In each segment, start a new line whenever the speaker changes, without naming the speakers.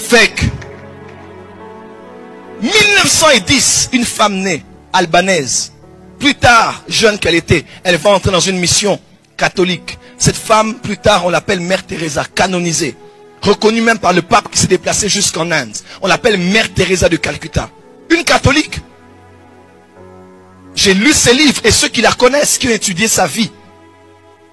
Fake. 1910, une femme née, albanaise. Plus tard, jeune qu'elle était, elle va entrer dans une mission catholique. Cette femme, plus tard, on l'appelle Mère Teresa, canonisée. Reconnue même par le pape qui s'est déplacé jusqu'en Inde. On l'appelle Mère Teresa de Calcutta. Une catholique. J'ai lu ses livres et ceux qui la connaissent, qui ont étudié sa vie.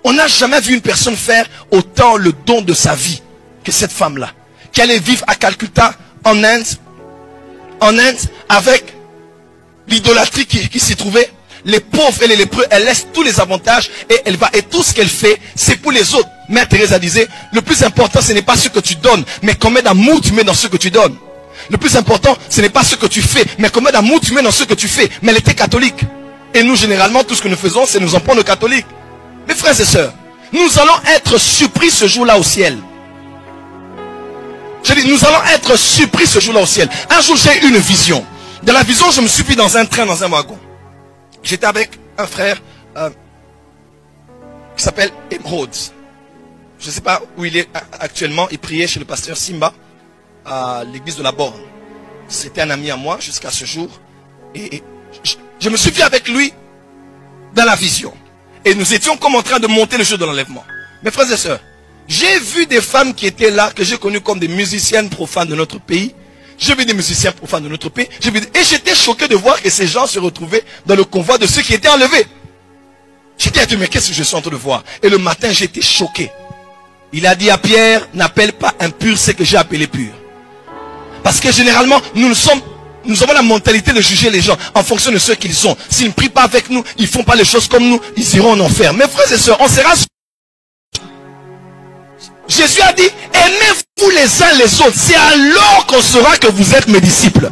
On n'a jamais vu une personne faire autant le don de sa vie que cette femme-là. Qui allait vivre à Calcutta, en Inde, avec l'idolâtrie qui s'y trouvait. Les pauvres et les lépreux, elle laisse tous les avantages et elle va, et tout ce qu'elle fait, c'est pour les autres. Mère Teresa disait, le plus important, ce n'est pas ce que tu donnes, mais combien d'amour tu mets dans ce que tu donnes. Le plus important, ce n'est pas ce que tu fais, mais combien d'amour tu mets dans ce que tu fais. Mais elle était catholique. Et nous, généralement, tout ce que nous faisons, c'est nous en prendre aux catholiques. Mes frères et sœurs, nous allons être surpris ce jour-là au ciel. Je dis, nous allons être surpris ce jour-là au ciel. Un jour, j'ai eu une vision. Dans la vision, je me suis pris dans un train, dans un wagon. J'étais avec un frère qui s'appelle Emerald. Je ne sais pas où il est actuellement. Il priait chez le pasteur Simba à l'église de la Borne. C'était un ami à moi jusqu'à ce jour. Et je me suis vu avec lui dans la vision. Et nous étions comme en train de monter le jour de l'enlèvement. Mes frères et sœurs, j'ai vu des femmes qui étaient là, que j'ai connues comme des musiciennes profanes de notre pays. J'ai vu des musiciens profanes de notre pays. Et j'étais choqué de voir que ces gens se retrouvaient dans le convoi de ceux qui étaient enlevés. J'étais dit, mais qu'est-ce que je suis en train de voir? Et le matin, j'étais choqué. Il a dit à Pierre, n'appelle pas impur ce que j'ai appelé pur. Parce que généralement, nous avons la mentalité de juger les gens en fonction de ce qu'ils sont. S'ils ne prient pas avec nous, ils ne font pas les choses comme nous, ils iront en enfer. Mes frères et sœurs, on sera... Jésus a dit, aimez-vous les uns les autres. C'est alors qu'on saura que vous êtes mes disciples.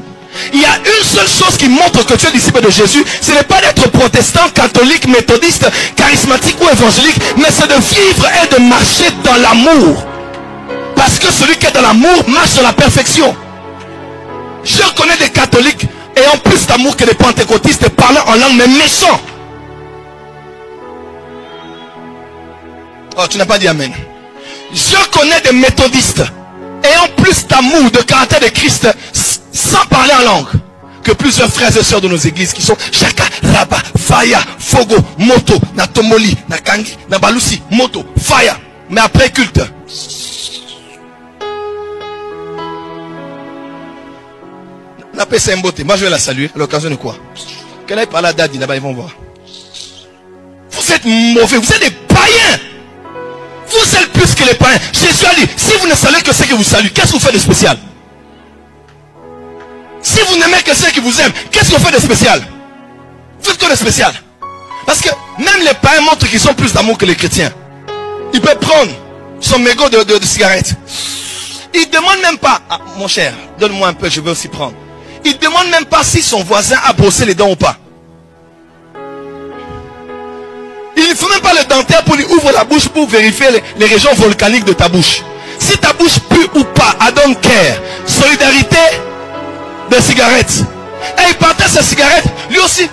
Il y a une seule chose qui montre que tu es disciple de Jésus. Ce n'est pas d'être protestant, catholique, méthodiste, charismatique ou évangélique. Mais c'est de vivre et de marcher dans l'amour. Parce que celui qui est dans l'amour marche dans la perfection. Je connais des catholiques ayant plus d'amour que des pentecôtistes parlant en langue mais méchants. Oh, tu n'as pas dit amen. Je connais des méthodistes ayant plus d'amour, de caractère de Christ, sans parler en langue, que plusieurs frères et sœurs de nos églises qui sont Chaka, Raba, Faya, Fogo, Moto, Natomoli, Nakangi, Nabalusi, Moto, Faya. Mais après culte. Moi je vais la saluer à l'occasion de quoi? Qu'elle aille parler à Daddy, là-bas ils vont voir. Vous êtes mauvais, vous êtes des païens. Vous êtes plus que les païens. Jésus a dit, si vous ne savez que ceux qui vous saluent, qu'est-ce que vous faites de spécial? Si vous n'aimez que ceux qui vous aiment, qu'est-ce que vous faites de spécial? Vous faites quoi de spécial? Parce que même les païens montrent qu'ils ont plus d'amour que les chrétiens. Ils peuvent prendre son mégot de cigarette. Ils ne demandent même pas, ah, mon cher, donne-moi un peu, je veux aussi prendre. Il ne demande même pas si son voisin a brossé les dents ou pas. Il ne faut même pas le dentaire pour lui ouvrir la bouche pour vérifier les régions volcaniques de ta bouche. Si ta bouche pue ou pas, I don't care. Solidarité de cigarettes. Et il partage sa cigarette. Lui aussi,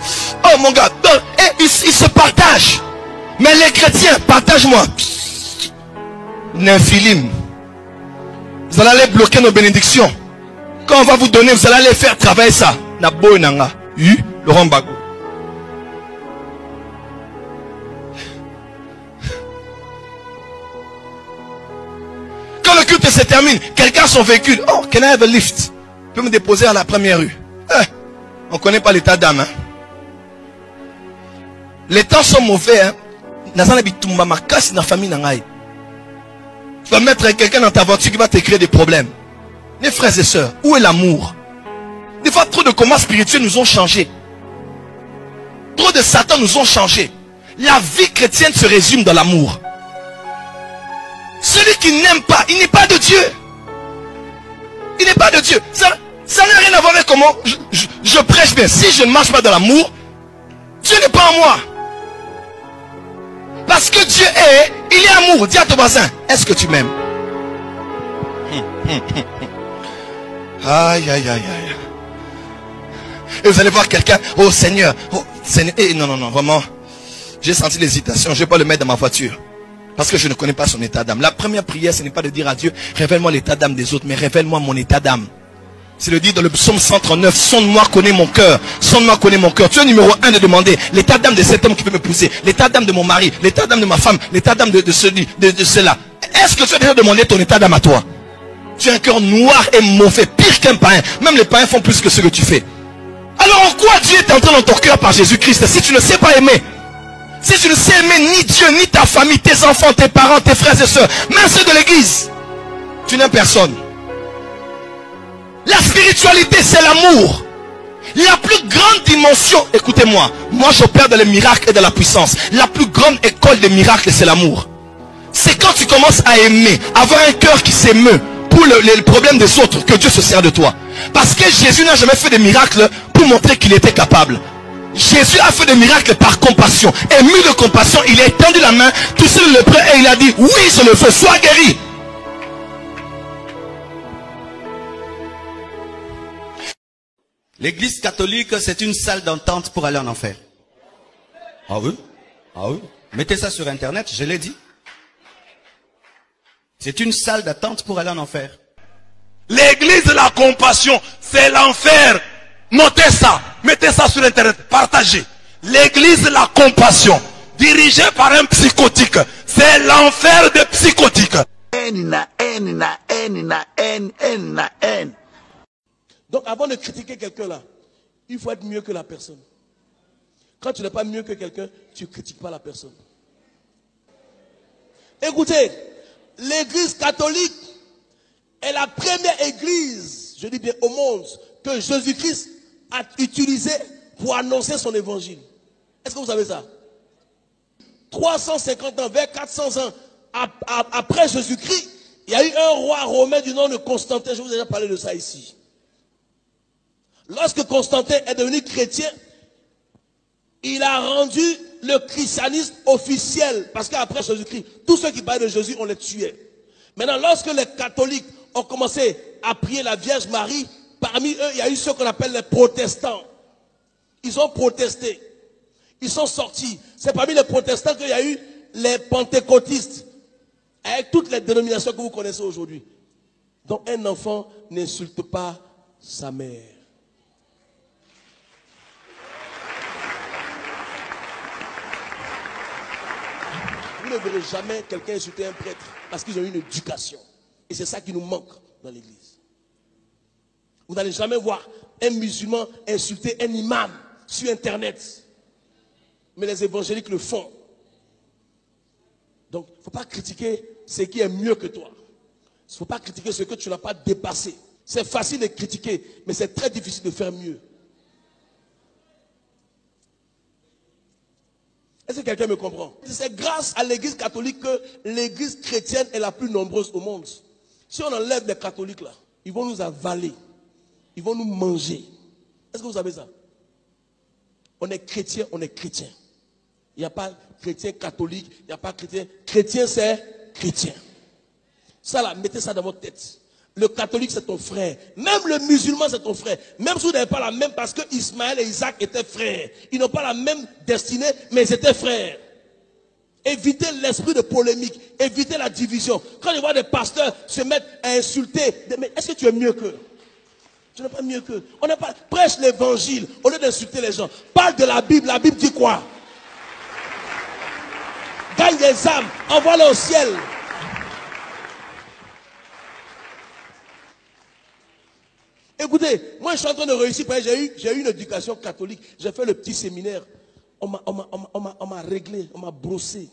oh mon gars, et il se partage. Mais les chrétiens, partage-moi. Nymphilim. Vous allez aller bloquer nos bénédictions. Quand on va vous donner, vous allez aller faire travailler ça. Nabo nanga. Laurent Bago. Quand le culte se termine, quelqu'un a son véhicule. Oh, can I have a lift? Peut me déposer à la première rue. On ne connaît pas l'état d'âme. Hein? Les temps sont mauvais. Hein? Tu vas mettre quelqu'un dans ta voiture qui va te créer des problèmes. Mes frères et sœurs, où est l'amour? Des fois, trop de combats spirituels nous ont changé. Trop de Satan nous ont changé. La vie chrétienne se résume dans l'amour. Celui qui n'aime pas, il n'est pas de Dieu. Il n'est pas de Dieu. Ça n'a rien à voir avec comment je prêche bien. Si je ne marche pas dans l'amour, Dieu n'est pas en moi. Parce que Dieu est, il est amour. Dis à ton voisin, est-ce que tu m'aimes? Aïe, aïe, aïe, aïe. Et vous allez voir quelqu'un, oh Seigneur, et non, vraiment, j'ai senti l'hésitation, je ne vais pas le mettre dans ma voiture. Parce que je ne connais pas son état d'âme. La première prière, ce n'est pas de dire à Dieu, révèle-moi l'état d'âme des autres, mais révèle-moi mon état d'âme. C'est le dire dans le psaume 139, sonde-moi, connais mon cœur. Sonde-moi, connais mon cœur. Tu es numéro 1 de demander l'état d'âme de cet homme qui veut m'épouser, l'état d'âme de mon mari, l'état d'âme de ma femme, l'état d'âme de cela. Est-ce que tu as déjà demandé ton état d'âme à toi? Tu as un cœur noir et mauvais, pire qu'un païen. Même les païens font plus que ce que tu fais. Alors en quoi Dieu est entré dans ton cœur par Jésus-Christ si tu ne sais pas aimer? Si tu ne sais aimer ni Dieu, ni ta famille, tes enfants, tes parents, tes frères et sœurs, même ceux de l'église, tu n'aimes personne. La spiritualité, c'est l'amour. La plus grande dimension, écoutez-moi, moi j'opère dans les miracles et dans la puissance. La plus grande école des miracles, c'est l'amour. C'est quand tu commences à aimer, avoir un cœur qui s'émeut pour les problèmes des autres, que Dieu se sert de toi. Parce que Jésus n'a jamais fait de miracles pour montrer qu'il était capable. Jésus a fait des miracles par compassion. Ému de compassion, il a étendu la main, touché le lépreux et il a dit, oui, je le veux, sois guéri.
L'église catholique, c'est une salle d'entente pour aller en enfer. Ah oui? Ah oui? Mettez ça sur internet, je l'ai dit. C'est une salle d'attente pour aller en enfer.
L'église de la compassion, c'est l'enfer. Notez ça, mettez ça sur internet, partagez. L'église de la compassion, dirigée par un psychotique, c'est l'enfer des psychotiques.
Donc avant de critiquer quelqu'un là, il faut être mieux que la personne. Quand tu n'es pas mieux que quelqu'un, tu ne critiques pas la personne. Écoutez, l'église catholique est la première église, je dis bien au monde, que Jésus-Christ a utilisée pour annoncer son évangile. Est-ce que vous savez ça? 350 ans, vers 400 ans après Jésus-Christ, il y a eu un roi romain du nom de Constantin. Je vous ai déjà parlé de ça ici. Lorsque Constantin est devenu chrétien, il a rendu le christianisme officiel. Parce qu'après Jésus-Christ, tous ceux qui parlaient de Jésus, on les tuait. Maintenant, lorsque les catholiques ont commencé à prier la Vierge Marie, parmi eux, il y a eu ceux qu'on appelle les protestants. Ils ont protesté. Ils sont sortis. C'est parmi les protestants qu'il y a eu les pentecôtistes. Avec toutes les dénominations que vous connaissez aujourd'hui. Donc un enfant n'insulte pas sa mère. Vous ne verrez jamais quelqu'un insulter un prêtre parce qu'ils ont eu une éducation. Et c'est ça qui nous manque dans l'église. Vous n'allez jamais voir un musulman insulter un imam sur internet. Mais les évangéliques le font. Donc, il ne faut pas critiquer ce qui est mieux que toi. Il ne faut pas critiquer ce que tu n'as pas dépassé. C'est facile de critiquer, mais c'est très difficile de faire mieux. Est-ce que quelqu'un me comprend? C'est grâce à l'église catholique que l'église chrétienne est la plus nombreuse au monde. Si on enlève les catholiques là, ils vont nous avaler. Ils vont nous manger. Est-ce que vous savez ça? On est chrétien, on est chrétien. Il n'y a pas chrétien catholique, il n'y a pas chrétien. Chrétien, c'est chrétien. Ça là, mettez ça dans votre tête. Le catholique, c'est ton frère. Même le musulman, c'est ton frère. Même si vous n'avez pas la même, parce que Ismaël et Isaac étaient frères. Ils n'ont pas la même destinée, mais ils étaient frères. Évitez l'esprit de polémique. Évitez la division. Quand je vois des pasteurs se mettre à insulter, mais est-ce que tu es mieux qu'eux? Tu n'es pas mieux qu'eux. On n'est pas, prêche l'évangile au lieu d'insulter les gens. Parle de la Bible. La Bible dit quoi? Gagne des âmes. Envoie-les au ciel. Écoutez, moi je suis en train de réussir. J'ai eu une éducation catholique. J'ai fait le petit séminaire. On m'a réglé, on m'a brossé.